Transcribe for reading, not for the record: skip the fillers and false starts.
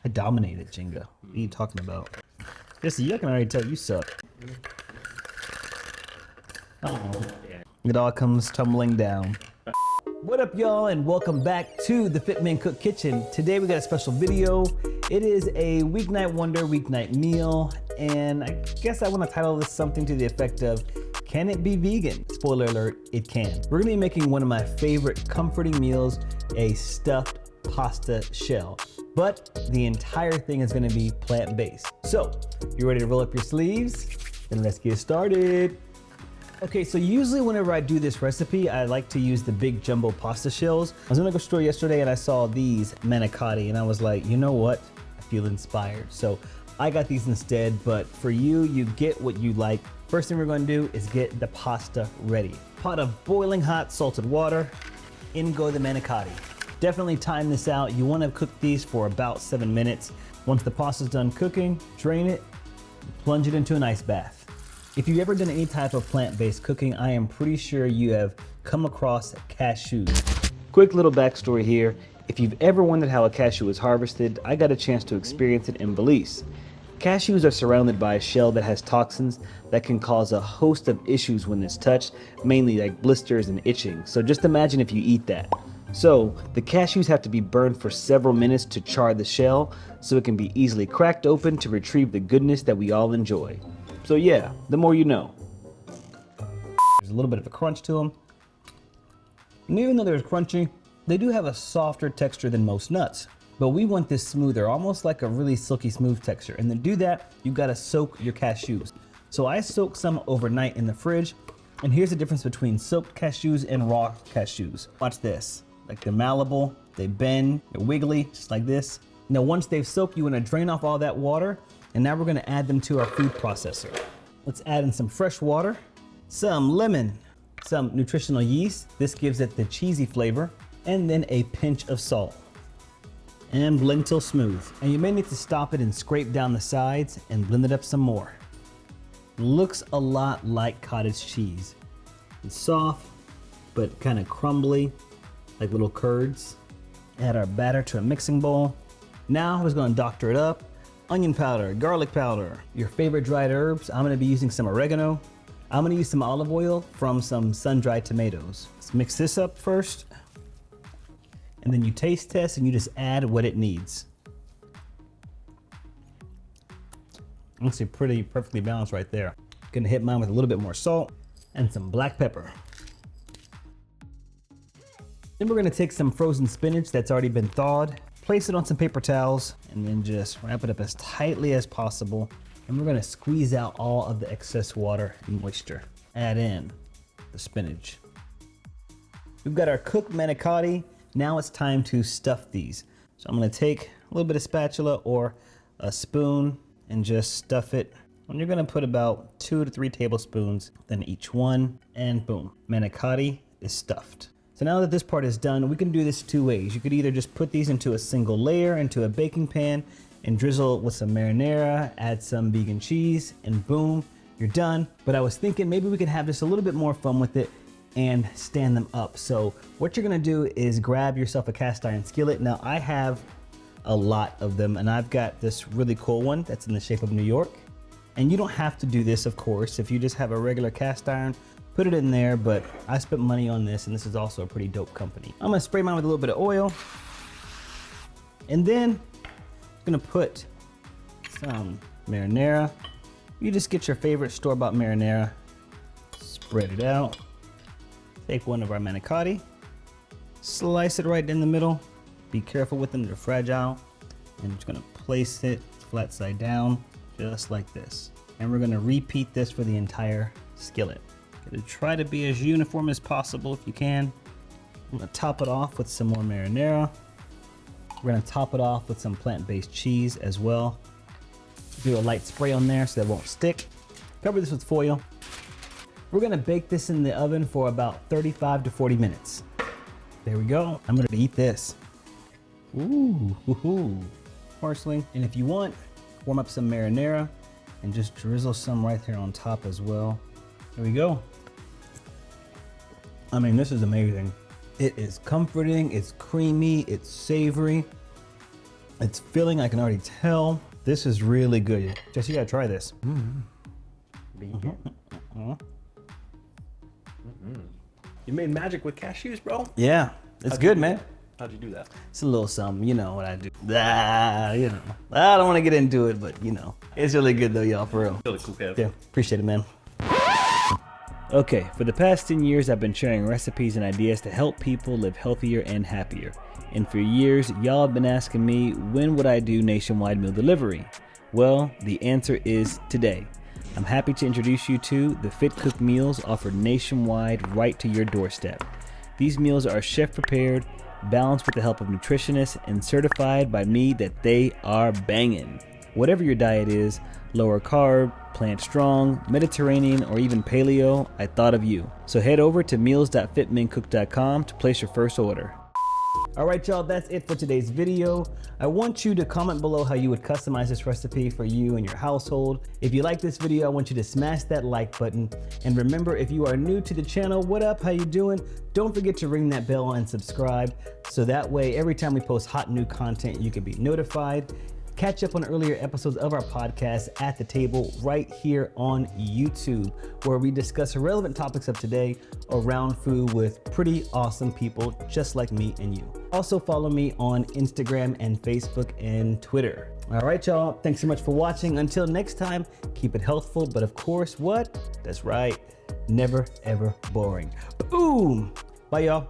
I dominated Jenga. What are you talking about? Jesse, I can already tell you suck. Oh, it all comes tumbling down. What up, y'all, and welcome back to the FitMenCook kitchen. Today we got a special video. It is a weeknight wonder, weeknight meal, and I guess I want to title this something to the effect of, can it be vegan? Spoiler alert, it can. We're gonna be making one of my favorite comforting meals, a stuffed pasta shell. But the entire thing is gonna be plant-based. So, you ready to roll up your sleeves? Then let's get started. Okay, so usually whenever I do this recipe, I like to use the big jumbo pasta shells. I was in the store yesterday and I saw these manicotti and I was like, you know what? I feel inspired. So I got these instead, but for you, you get what you like. First thing we're gonna do is get the pasta ready. Pot of boiling hot salted water, in go the manicotti. Definitely time this out. You wanna cook these for about 7 minutes. Once the pasta's done cooking, drain it, plunge it into an ice bath. If you've ever done any type of plant-based cooking, I am pretty sure you have come across cashews. Quick little backstory here. If you've ever wondered how a cashew is harvested, I got a chance to experience it in Belize. Cashews are surrounded by a shell that has toxins that can cause a host of issues when it's touched, mainly like blisters and itching. So just imagine if you eat that. So the cashews have to be burned for several minutes to char the shell so it can be easily cracked open to retrieve the goodness that we all enjoy. So yeah, the more you know. There's a little bit of a crunch to them. And even though they're crunchy, they do have a softer texture than most nuts. But we want this smoother, almost like a really silky smooth texture. And to do that, you've got to soak your cashews. So I soaked some overnight in the fridge. And here's the difference between soaked cashews and raw cashews. Watch this. Like they're malleable, they bend, they're wiggly, just like this. Now once they've soaked, you want to drain off all that water. And now we're gonna add them to our food processor. Let's add in some fresh water, some lemon, some nutritional yeast. This gives it the cheesy flavor, and then a pinch of salt. And blend till smooth. And you may need to stop it and scrape down the sides and blend it up some more. Looks a lot like cottage cheese. It's soft, but kind of crumbly, like little curds. Add our batter to a mixing bowl. Now we're gonna doctor it up. Onion powder, garlic powder, your favorite dried herbs. I'm gonna be using some oregano. I'm gonna use some olive oil from some sun-dried tomatoes. Let's mix this up first. And then you taste test and you just add what it needs. Looks pretty perfectly balanced right there. Gonna hit mine with a little bit more salt and some black pepper. Then we're gonna take some frozen spinach that's already been thawed, place it on some paper towels, and then just wrap it up as tightly as possible. And we're gonna squeeze out all of the excess water and moisture. Add in the spinach. We've got our cooked manicotti. Now it's time to stuff these. So I'm gonna take a little bit of spatula or a spoon and just stuff it. And you're gonna put about 2 to 3 tablespoons in each one, and boom, manicotti is stuffed. So now that this part is done, we can do this 2 ways. You could either just put these into a single layer into a baking pan and drizzle with some marinara, add some vegan cheese, and boom, you're done. But I was thinking maybe we could have just a little bit more fun with it and stand them up. So what you're gonna do is grab yourself a cast iron skillet. Now I have a lot of them and I've got this really cool one that's in the shape of New York. And you don't have to do this, of course. If you just have a regular cast iron, put it in there, but I spent money on this and this is also a pretty dope company. I'm gonna spray mine with a little bit of oil. And then I'm gonna put some marinara. You just get your favorite store-bought marinara, spread it out. Take one of our manicotti, slice it right in the middle. Be careful with them, they're fragile. And just gonna place it flat side down, just like this. And we're gonna repeat this for the entire skillet. Try to be as uniform as possible if you can. I'm gonna top it off with some more marinara. We're gonna top it off with some plant-based cheese as well. Do a light spray on there so that it won't stick. Cover this with foil. We're gonna bake this in the oven for about 35 to 40 minutes. There we go. I'm gonna eat this. Ooh, parsley. And if you want, warm up some marinara and just drizzle some right there on top as well. There we go. I mean, this is amazing. It is comforting, it's creamy, it's savory. It's filling, I can already tell. This is really good. Jess, you gotta try this. You made magic with cashews, bro? Yeah, it's good, man. How'd you do that? It's a little something, you know what I do. You know, I don't want to get into it, but you know, it's really good though, y'all, for real. Really cool, Kev. Yeah, appreciate it, man. Okay, for the past 10 years, I've been sharing recipes and ideas to help people live healthier and happier. And for years, y'all have been asking me, when would I do nationwide meal delivery? Well, the answer is today. I'm happy to introduce you to the FitMenCook meals offered nationwide right to your doorstep. These meals are chef prepared, balanced with the help of nutritionists, and certified by me that they are banging. Whatever your diet is, lower carb, plant strong, Mediterranean, or even paleo, I thought of you. So head over to meals.fitmencook.com to place your first order. All right, y'all, that's it for today's video. I want you to comment below how you would customize this recipe for you and your household. If you like this video, I want you to smash that like button. And remember, if you are new to the channel, what up, how you doing? Don't forget to ring that bell and subscribe, so that way every time we post hot new content, you can be notified. Catch up on earlier episodes of our podcast At the Table right here on YouTube, where we discuss relevant topics of today around food with pretty awesome people just like me and you. Also follow me on Instagram and Facebook and Twitter. All right, y'all. Thanks so much for watching. Until next time, keep it healthful, but of course, what? That's right. Never, ever boring. Boom. Bye, y'all.